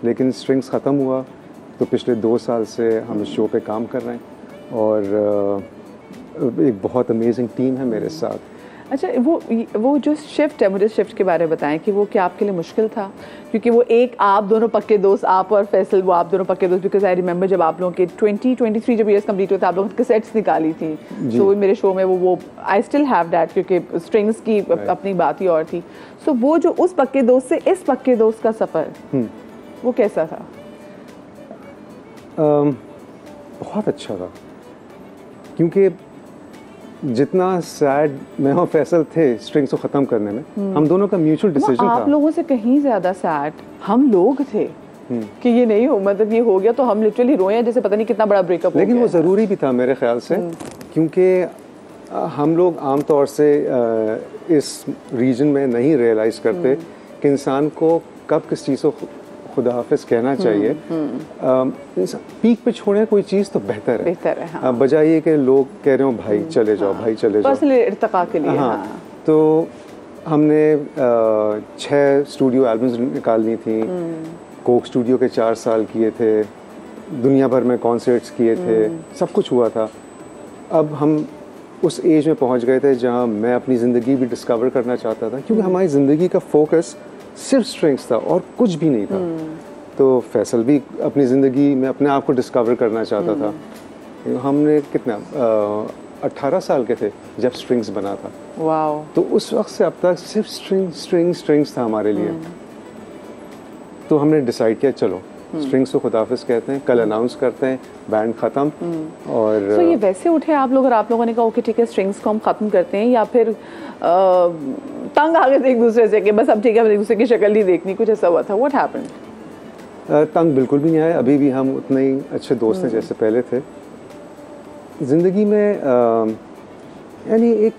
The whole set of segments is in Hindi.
लेकिन स्ट्रिंग्स ख़त्म हुआ तो पिछले 2 साल से हम इस शो पे काम कर रहे हैं और एक बहुत अमेजिंग टीम है मेरे साथ। अच्छा, वो जो शिफ्ट है, मुझे शिफ्ट के बारे में बताएं कि वो क्या आपके लिए मुश्किल था? क्योंकि वो एक आप दोनों पक्के दोस्त, आप और फैसल, वो आप दोनों पक्के दोस्त, बिकॉज आई रिमेंबर जब आप लोगों के 23 जब ईयर्स कंप्लीट हुए थे, आप लोगों ने कैसेट्स निकाली थी, तो मेरे शो में वो आई स्टिल हैव दैट, क्योंकि स्ट्रिंग्स की अपनी बात ही और थी। सो वो जो उस पक्के दोस्त से इस पक्के दोस्त का सफ़र, वो कैसा था? बहुत अच्छा था, क्योंकि जितना सैड मैं और फैसल थे स्ट्रिंग्स को ख़त्म करने में, हम दोनों का म्यूचुअल डिसीजन था। आप लोगों से कहीं ज़्यादा सैड हम लोग थे कि ये नहीं हो, मतलब ये हो गया, तो हम लिटरली रोए हैं जैसे पता नहीं कितना बड़ा ब्रेकअप हो गया। लेकिन वो ज़रूरी भी था मेरे ख्याल से, क्योंकि हम लोग आमतौर से इस रीजन में नहीं रियलाइज़ करते कि इंसान को कब किस चीज़ को खुदा हाफिज़ कहना चाहिए। पीक पे छोड़े कोई चीज़ तो बेहतर है, हाँ। बजाय ये कि लोग कह रहे हो भाई चले जाओ, भाई चले जाओ, पर्सनल इर्तिका के लिए। हाँ। तो हमने 6 स्टूडियो एल्बम्स निकालनी थी, कोक स्टूडियो के 4 साल किए थे, दुनिया भर में कॉन्सर्ट्स किए थे, सब कुछ हुआ था। अब हम उस एज में पहुंच गए थे जहां मैं अपनी ज़िंदगी भी डिस्कवर करना चाहता था, क्योंकि हमारी ज़िंदगी का फोकस सिर्फ स्ट्रिंग्स था और कुछ भी नहीं था। तो फैसल भी अपनी ज़िंदगी में अपने आप को डिस्कवर करना चाहता था। हमने कितना 18 साल के थे जब स्ट्रिंग्स बना था। वाओ। तो उस वक्त से अब तक सिर्फ स्ट्रिंग्स था हमारे लिए। तो हमने डिसाइड किया चलो स्ट्रिंग्स को खुदाफिज कहते हैं, कल अनाउंस करते हैं, बैंड ख़त्म। और तो ये वैसे उठे आप लोग और आप लोगों ने कहा ओके ठीक है स्ट्रिंग्स को हम ख़त्म करते हैं, या फिर तंग आ गए थे एक दूसरे से कि बस अब ठीक है एक दूसरे की शक्ल नहीं देखनी, कुछ ऐसा हुआ था? What happened? तंग बिल्कुल भी नहीं आया, अभी भी हम उतने ही अच्छे दोस्त हैं जैसे पहले थे। ज़िंदगी में यानी एक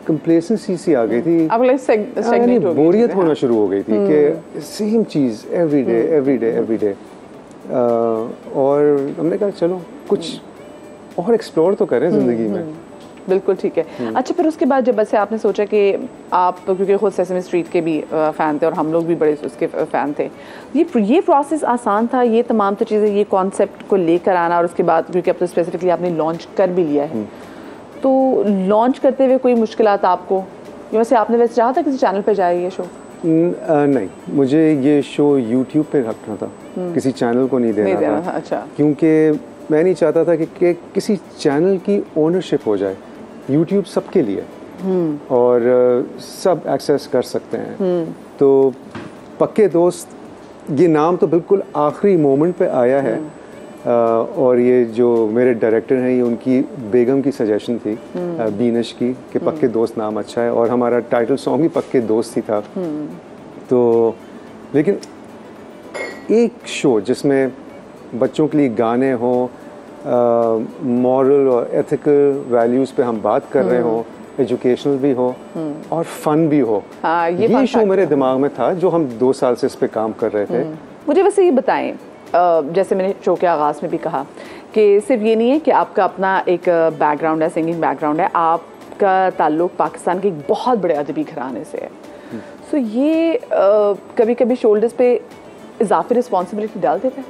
कंप्लेसेंसी सी आ गई थी, यानी बोरियत होना शुरू हो गई थी कि सेम चीज़ एवरी डे। और हमने कहा चलो कुछ और एक्सप्लोर तो करें ज़िंदगी में। बिल्कुल ठीक है। अच्छा, फिर उसके बाद जब बस आपने सोचा कि आप, क्योंकि खुद सेसमी स्ट्रीट के भी फ़ैन थे और हम लोग भी बड़े उसके फ़ैन थे, ये प्रोसेस आसान था, ये तमाम तो चीज़ें, ये कॉन्सेप्ट को लेकर आना, और उसके बाद क्योंकि अब तो स्पेसिफिकली आपने लॉन्च कर भी लिया है, तो लॉन्च करते हुए कोई मुश्किलात आपको, वैसे आपने वैसे चाहा था किसी चैनल पर जाए ये शो? नहीं, मुझे ये शो यूट्यूब पे रखना था, किसी चैनल को नहीं देना था। अच्छा। क्योंकि मैं नहीं चाहता था कि किसी चैनल की ओनरशिप हो जाए। यूट्यूब सबके लिए और सब एक्सेस कर सकते हैं। तो पक्के दोस्त ये नाम तो बिल्कुल आखिरी मोमेंट पे आया है, और ये जो मेरे डायरेक्टर हैं ये उनकी बेगम की सजेशन थी, बीनश की, कि पक्के दोस्त नाम अच्छा है, और हमारा टाइटल सॉन्ग भी पक्के दोस्त ही था। तो लेकिन एक शो जिसमें बच्चों के लिए गाने हों, मॉरल और एथिकल वैल्यूज़ पे हम बात कर रहे हों, एजुकेशनल भी हो और फन भी हो, ये शो मेरे दिमाग में था जो हम 2 साल से इस पे काम कर रहे थे। मुझे वैसे ये बताएं, जैसे मैंने शो के आगाज़ में भी कहा कि सिर्फ ये नहीं है कि आपका अपना एक बैकग्राउंड है, सिंगिंग बैकग्राउंड है, आपका ताल्लुक पाकिस्तान के एक बहुत बड़े अदबी घराने से है। सो ये कभी कभी शोल्डर्स पे इजाफी रिस्पॉन्सिबिलिटी डालते थे?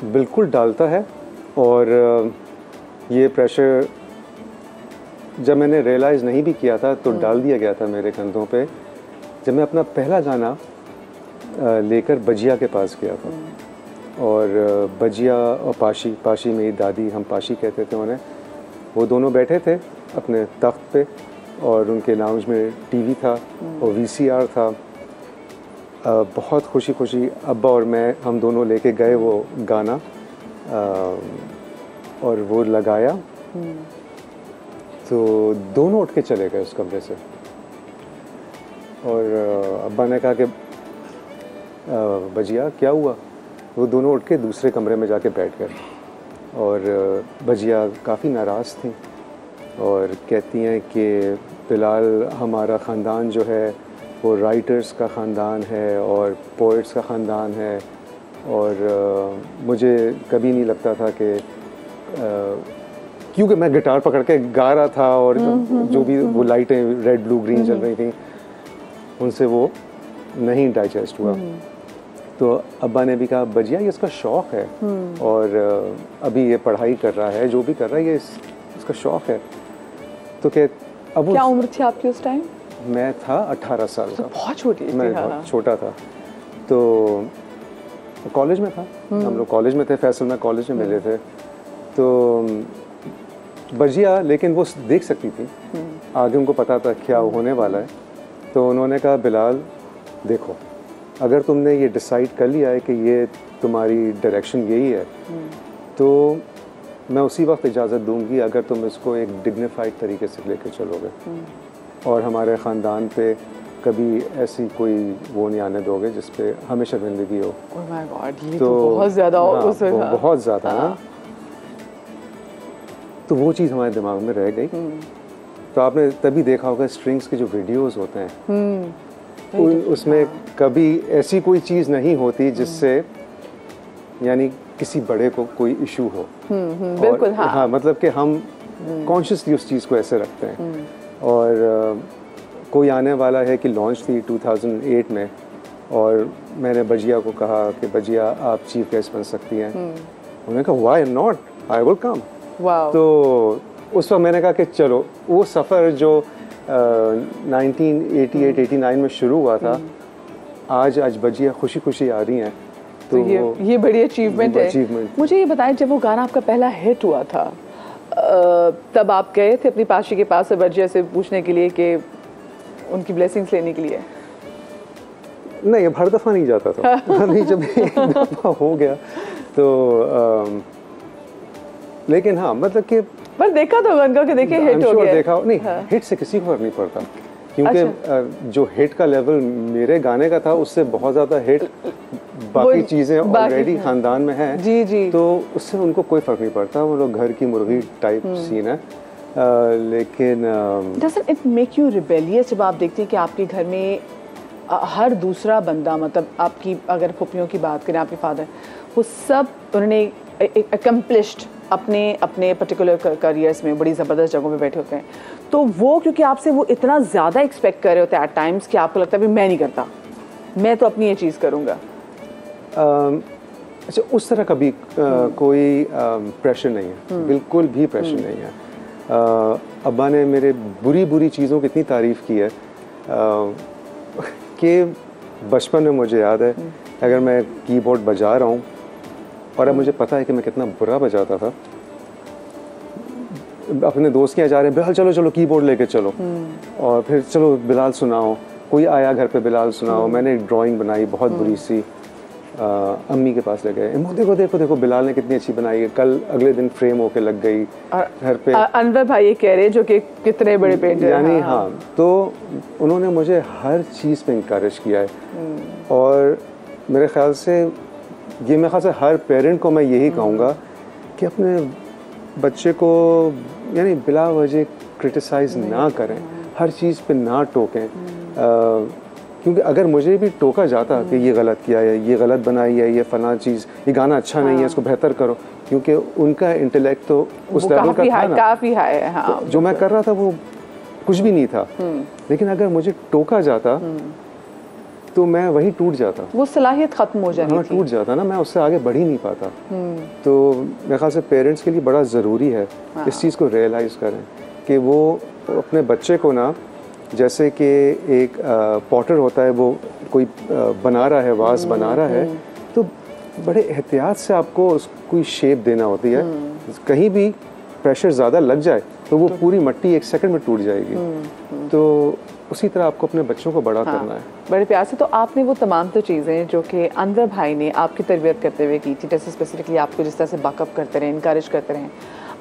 बिल्कुल डालता है, और ये प्रेशर जब मैंने रियलाइज़ नहीं भी किया था तो डाल दिया गया था मेरे कंधों पे, जब मैं अपना पहला गाना लेकर बजिया के पास गया था। और बजिया और पाशी मेरी दादी, हम पाशी कहते थे उन्हें, वो दोनों बैठे थे अपने तख्त पे, और उनके लाउंज में टीवी था और वीसीआर था। बहुत खुशी खुशी अब्बा और मैं, हम दोनों लेके गए वो गाना, और वो लगाया तो दोनों उठ के चले गए उस कमरे से। और अब्बा ने कहा कि बजिया क्या हुआ? वो दोनों उठ के दूसरे कमरे में जाके बैठ गए, और बजिया काफ़ी नाराज़ थी और कहती हैं कि बिलाल, हमारा ख़ानदान जो है वो राइटर्स का ख़ानदान है और पोइट्स का ख़ानदान है, और मुझे कभी नहीं लगता था कि क्योंकि मैं गिटार पकड़ के गा रहा था और जो भी वो लाइटें रेड ब्लू ग्रीन चल रही थी, उनसे वो नहीं डाइजेस्ट हुआ। तो अब्बा ने भी कहा बजिया ये इसका शौक़ है और अभी ये पढ़ाई कर रहा है, जो भी कर रहा है ये इसका शौक़ है। तो अब क्या उम्र थी आपकी उस टाइम? मैं था 18 साल का। बहुत छोटी थी। मैं बहुत छोटा था। तो कॉलेज में था, हम लोग कॉलेज में थे, फैसल में कॉलेज में मिले थे। तो बजिया लेकिन वो देख सकती थी, आगे उनको पता था क्या होने वाला है। तो उन्होंने कहा बिलाल देखो, अगर तुमने ये डिसाइड कर लिया है कि ये तुम्हारी डायरेक्शन यही है तो मैं उसी वक्त इजाज़त दूंगी अगर तुम इसको एक डिग्निफाइड तरीके से लेके चलोगे और हमारे ख़ानदान पे कभी ऐसी कोई वो नहीं आने दोगे जिस पे हमें शर्मिंदगी हो। Oh my God, ये तो बहुत ज़्यादा बहुत ज़्यादा ना। तो वो चीज़ हमारे दिमाग में रह गई। तो आपने तभी देखा होगा स्ट्रिंग्स के जो वीडियोस होते हैं उसमें कभी ऐसी कोई चीज़ नहीं होती जिससे यानी किसी बड़े को कोई इशू हो। बिल्कुल। हाँ, मतलब कि हम कॉन्शियसली उस चीज़ को ऐसे रखते हैं। और कोई आने वाला है कि लॉन्च थी 2008 में और मैंने बजिया को कहा कि बजिया आप चीफ गेस्ट बन सकती हैं। उन्होंने कहा why not, I will come. तो उस वक्त मैंने कहा कि चलो, वो सफ़र जो 1988-89 में शुरू हुआ था, आज बजिया खुशी खुशी आ रही हैं। तो ये बड़ी अचीवमेंट है। मुझे ये बताएं, जब वो गाना आपका पहला हिट हुआ था तब आप गए थे अपनी पाशी के पास बजिया से पूछने के लिए कि उनकी ब्लेसिंग्स लेने के लिए? नहीं, अब हर दफ़ा नहीं जाता था। नहीं, जब एक दफ़ा हो गया तो लेकिन हाँ, मतलब कि पर देखा तो उनका कि देखिए हिट हो गया। देखा नहीं, हिट से किसी को फर्क नहीं पड़ता क्योंकि जो हिट का लेवल मेरे गाने का था उससे बहुत ज़्यादा हिट बाकी चीज़ें ऑलरेडी ख़ानदान में हैं। जी जी। तो उससे उनको कोई फ़र्क नहीं पड़ता, वो लोग घर की मुर्गी टाइप सीन है। लेकिन doesn't it make you rebellious जब आप देखते हैं कि आपके घर में हर दूसरा बंदा, मतलब आपकी अगर फुप्पियों की बात करें, आपके फादर, वो सब उन्होंने अकम्पलिश्ड अपने पर्टिकुलर करियर्स में बड़ी ज़बरदस्त जगहों पे बैठे होते हैं, तो वो क्योंकि आपसे वो इतना ज़्यादा एक्सपेक्ट कर रहे होते हैं एट टाइम्स कि आपको लगता है भी मैं नहीं करता, मैं तो अपनी ये चीज़ करूँगा। अच्छा, उस तरह का भी कोई प्रेशर नहीं है, बिल्कुल भी प्रेशर नहीं है। अब्बा ने मेरे बुरी चीज़ों की इतनी तारीफ़ की है कि बचपन में मुझे याद है अगर मैं कीबोर्ड बजा रहा हूँ और अब मुझे पता है कि मैं कितना बुरा बजाता था, अपने दोस्त के यहाँ जा रहे हैं, बिलाल चलो चलो कीबोर्ड लेके चलो, और फिर चलो बिलाल सुनाओ, कोई आया घर पे बिलाल सुनाओ। मैंने एक ड्राइंग बनाई बहुत बुरी सी, अम्मी के पास ले गए, देखो देखो देखो बिलाल ने कितनी अच्छी बनाई है, कल अगले दिन फ्रेम होके लग गई घर पे। अनवर भाई ये कह रहे जो कि कितने बड़े पेंटर यानी हाँ, तो उन्होंने मुझे हर चीज़ पे इंकरेज किया है। और मेरे ख्याल से हर पेरेंट को मैं यही कहूँगा कि अपने बच्चे को यानी बिला वजह क्रिटिसाइज़ ना करें, हर चीज़ पे ना टोकें। क्योंकि अगर मुझे भी टोका जाता कि ये गलत किया है, ये गलत बनाई है, ये फलां चीज़, ये गाना अच्छा नहीं है, इसको बेहतर करो, क्योंकि उनका इंटेलेक्ट तो उस लेवल का था ना, काफ़ी हाई है। हाँ, तो जो मैं कर रहा था वो कुछ भी नहीं था। लेकिन अगर मुझे टोका जाता तो मैं वहीं टूट जाता, वो सलाहियत ख़त्म हो जाती। हाँ, टूट जाता ना, मैं उससे आगे बढ़ ही नहीं पाता। तो मेरे ख्याल से पेरेंट्स के लिए बड़ा ज़रूरी है इस चीज़ को रियलाइज़ करें कि वो अपने बच्चे को ना, जैसे कि एक पॉटर होता है, वो कोई बना रहा है, वास बना रहा है, तो बड़े एहतियात से आपको उसको कोई शेप देना होती है। कहीं भी प्रेशर ज़्यादा लग जाए तो वो पूरी मट्टी एक सेकंड में टूट जाएगी। तो उसी तरह आपको अपने बच्चों को बड़ा करना है, बड़े प्यार से। तो आपने वो तमाम तो चीज़ें जो कि अनवर भाई ने आपकी तरबियत करते हुए की थी, जैसे स्पेसिफिकली आपको जिस तरह से बैकअप करते रहे, इनकरेज करते रहे,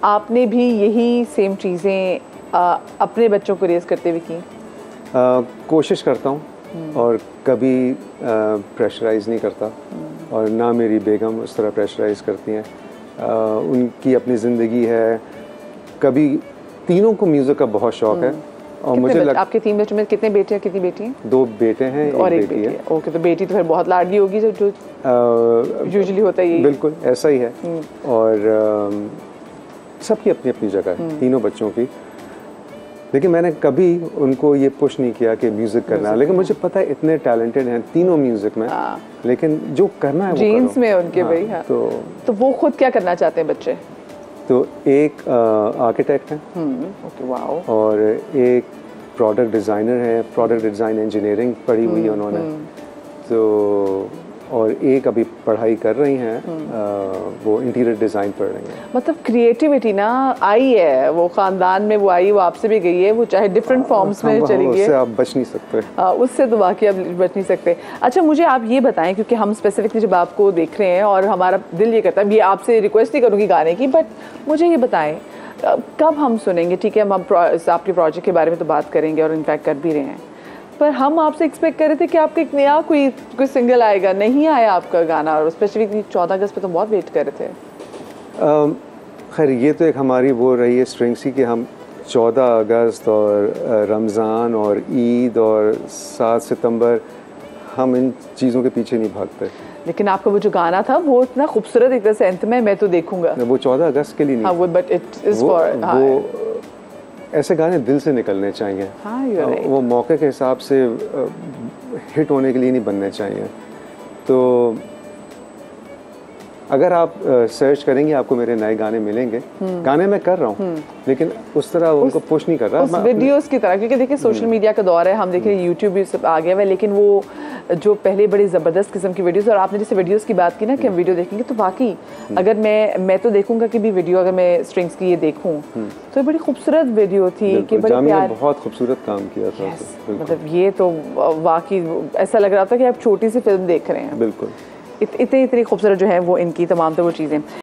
आपने भी यही सेम चीज़ें अपने बच्चों को रेस करते हुए की? कोशिश करता हूँ और कभी प्रेशराइज़ नहीं करता, और ना मेरी बेगम उस तरह प्रेशराइज़ करती हैं। उनकी अपनी ज़िंदगी है। कभी तीनों को म्यूज़िक का बहुत शौक़ है, और मुझे आपके 3 बच्चों में कितने बेटे हैं, कितनी बेटी हैं? 2 बेटे हैं और एक बेटी है। ओके, तो बेटी तो फिर बहुत लाडली होगी जो यूजुअली होता है। बिल्कुल ऐसा ही है। और सबकी अपनी अपनी जगह है, तीनों बच्चों की। लेकिन मैंने कभी उनको ये पुश नहीं किया कि म्यूज़िक करना है, लेकिन मुझे पता है इतने टैलेंटेड हैं तीनों म्यूज़िक में, लेकिन जो करना है वो जीन्स करो। में उनके भाई। हाँ। तो वो खुद क्या करना चाहते हैं बच्चे? तो एक आर्किटेक्ट है, ओके, वाओ। और एक प्रोडक्ट डिज़ाइनर है, प्रोडक्ट डिज़ाइन इंजीनियरिंग पढ़ी हुई है उन्होंने, तो और एक अभी पढ़ाई कर रही हैं, वो इंटीरियर डिज़ाइन पढ़ रही हैं। मतलब क्रिएटिविटी ना आई है, वो ख़ानदान में वो आई, वो आपसे भी गई है, वो चाहे डिफरेंट फॉर्म्स में चली गई है, उससे आप बच नहीं सकते। उससे तो बाकी आप बच नहीं सकते। अच्छा, मुझे आप ये बताएं, क्योंकि हम स्पेसिफिकली जब आपको देख रहे हैं और हमारा दिल ये करता है, ये आपसे रिक्वेस्ट नहीं करूँगी गाने की, बट मुझे ये बताएं कब हम सुनेंगे? ठीक है, हम आपके प्रोजेक्ट के बारे में तो बात करेंगे और इनफैक्ट कर भी रहे हैं, पर हम आपसे एक्सपेक्ट कर रहे थे कि आपका एक नया कोई सिंगल आएगा, नहीं आया आपका गाना, और स्पेसिफिकली 14 अगस्त पे तो बहुत वेट कर रहे थे। खैर ये तो एक हमारी वो रही है स्ट्रिंग्स की कि हम 14 अगस्त और रमज़ान और ईद और 7 सितंबर हम इन चीज़ों के पीछे नहीं भागते। लेकिन आपका वो जो गाना था वो इतना खूबसूरत एक तरह से अंत में मैं तो देखूंगा, वो 14 अगस्त के लिए नहीं। हाँ, वो बट इट इज फॉर ऐसे गाने दिल से निकलने चाहिए। हाँ, right. वो मौके के हिसाब से हिट होने के लिए नहीं बनने चाहिए। तो अगर आप सर्च करेंगे आपको मेरे नए गाने मिलेंगे। गाने मैं कर रहा हूँ, लेकिन उस तरह उनको पुश नहीं कर रहा, उस वीडियोस की तरह, क्योंकि देखिए सोशल मीडिया का दौर है, हम देख रहे हैं यूट्यूब भी सब आ गया है, लेकिन वो जो पहले बड़ी ज़बरदस्त किस्म की वीडियोस, और आपने जैसे वीडियोस की बात की ना कि हम वीडियो देखेंगे, तो वाकई अगर मैं तो देखूंगा कि भी वीडियो अगर मैं स्ट्रिंग्स की ये देखूँ तो बड़ी खूबसूरत वीडियो थी कि बड़े प्यार, बहुत खूबसूरत काम किया था। मतलब ये तो वाकई ऐसा लग रहा था कि आप छोटी सी फिल्म देख रहे हैं। बिल्कुल, इतनी खूबसूरत जो है वो इनकी तमाम तो वो चीज़ें।